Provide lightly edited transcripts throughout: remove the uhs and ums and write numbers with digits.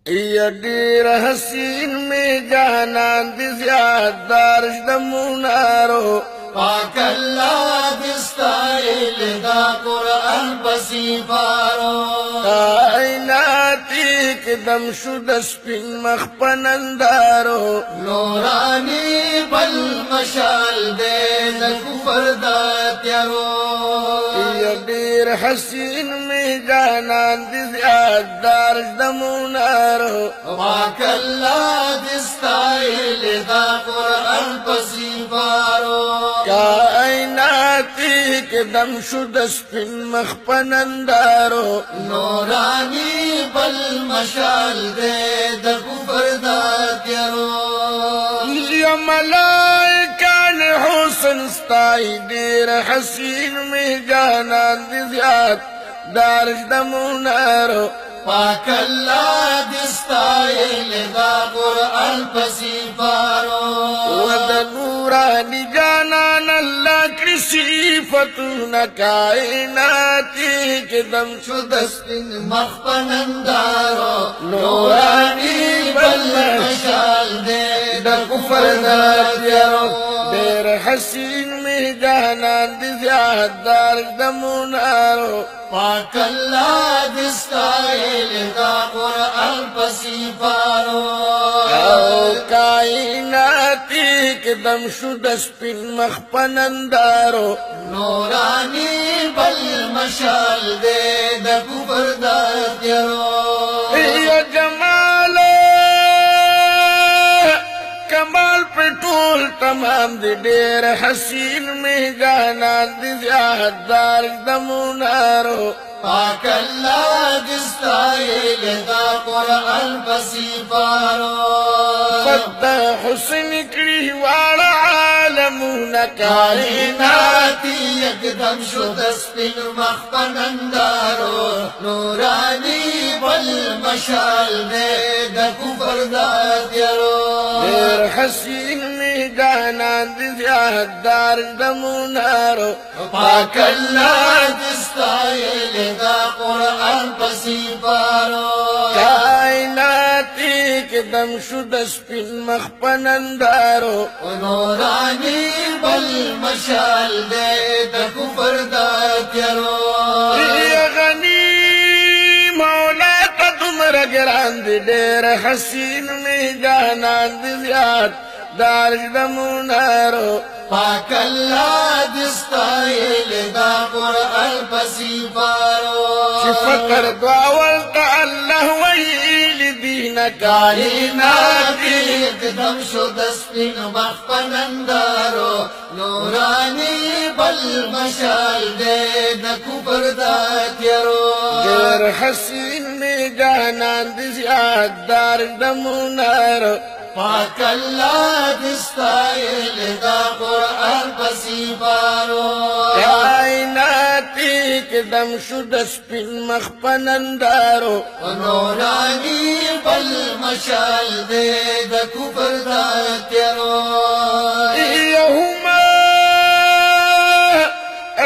یہ ډیر حسین میں جانان دی زیاد دارش دمونارو پاک اللہ دستائل دا قرآن پسی پارو کائناتی اقدم شد سپین مخ پنندارو نورانی بل مشال دے دا کفر دا تیارو یہ ډیر حسین میں جانان دی زیاد دارش دمونارو پاک اللہ دستائل دا قرآن پسی پارو کائناتی اقدم شد سپین مخ پنندارو نورانی بل مشال دے دا کفر دا تیارو یا ملائکان حسن ستائی دیر حسین میں جانان دی زیاد دارش دمونارو پاک اللہ دستائل دا قرآن پسی پارو ود نورانی جانان اللہ کی صفتون کائناتی اقدم شد دستن مخپنندارو نورانی بل مشال دے دا کفر دا تیارو دیر حسین میں جانان دی زیاد دارش دمونارو پاک اللہ دستائل دا قرآن پسی پارو کائناتی اقدم شد سپین مخ پنندارو نورانی بل مشال دے دا کفر دا تیارو یا جمال کمال پہ ٹول تمام دی دیر حسین میں جانان دی زیاد دارش دمونارو پاک اللہ دستائل دا قرآن پسی پارو فتح حسن کری والا عالمون کائناتی کائناتی اقدم شد سپین مخپنندارو نورانی بل مشال دے دا کفر دا تیارو دیر حسین میں جانان دی زیاد دارش دمونارو پاک اللہ دستائل دا قرآن پسی پارو کائناتی اقدم شد سپین مخ پنندارو نورانی بل مشال دے دا کفر دا تیارو یا غنی مولا تا تمر گران دی دیر حسین میں جانان دی زیاد دارش دمونارو پاک اللہ دستائل دا قرآن پسی پارو فکر دعوالتا اللہ ویل دین کائناتی اقدم شد سپین مخپنندارو نورانی بل مشال دے دا کفر دا تیارو دیر حسین میں جانان دی زیاد دارش دمونارو پاک اللہ دستائل دا قرآن پسی پارو کائناتی اقدم شد سپین مخ پنندارو نورانی بل مشال دے دا کفر دا تیارو یہما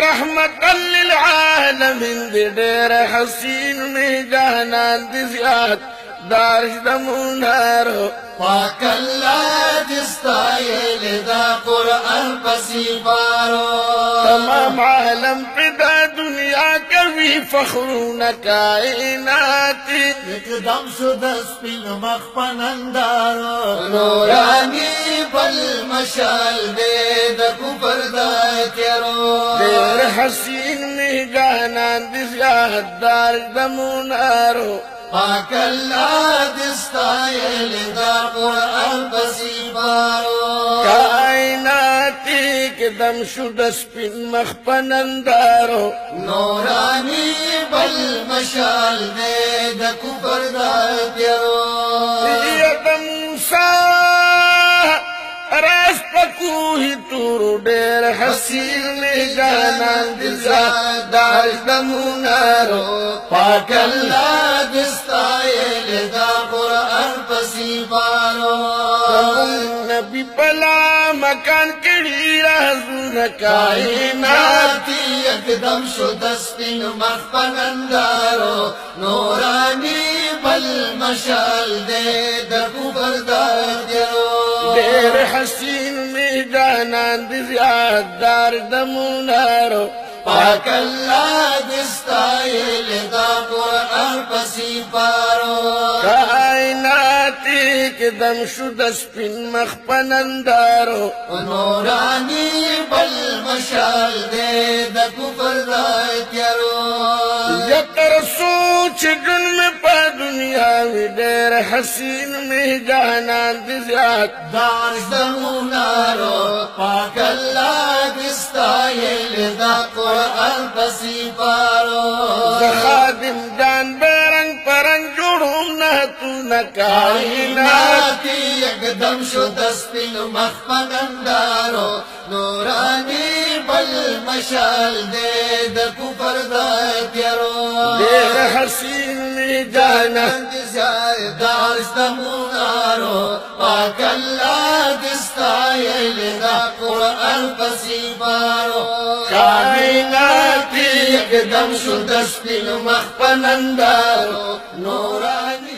رحمتا للعالمین دی دیر حسین میں جانان دی زیاد دارش دمونارو پاک اللہ دستائل دا قرآن پسی پارو تمام عالم پیدا دنیا کبھی فخرون کائناتی اقدم شد سپین مخپنندارو نورانی بل مشال دے دا کفر دا تیارو دیر حسین میں جانان دی زیاد دارش دمونارو پاک اللہ دستائل دا قرآن پسی پارو کائناتی اقدم شد سپین مخ پنندارو نورانی بل مشال دے دا کفر دا تیارو ید موسیٰ راست پکوہی تورو دیر حسین میں جانان دی زیاد دارش دمونارو پاک اللہ دستائل دا قرآن پسی پارو نبی پلا مکان کڑی دی رازونه کائنات ناتی یکدم شو دسپین مخپنندارو نورانی بل مشال دے در کفر دادیرو دیر حسین میدانان دی زیاددار دمونارو پاک اللہ دستائل دا قرآن پسی پارو کائنات اکدم شو دسپین مخپنندارو نورانی بل مشال دے دا کفر دادیرو یتر سوچ جن میں پا دنیا وی دیر حسین میدانان دی زیاددار دار زمونارو پاک اللہ دستائل دا قرآن پسی پارو خادم دان برنگ پرنگ جوڑوں نہ تو نہ کائنات ناتی یکدم شو دسپین مخپنندارو نورانی بل مشال دے دا کفر داتیرو دیر حسین میدانان دار استمونارو پاک اللہ دستائل دا قرآن پسی پارو کائنات یکدم شو دسپین مخپنندارو نورانی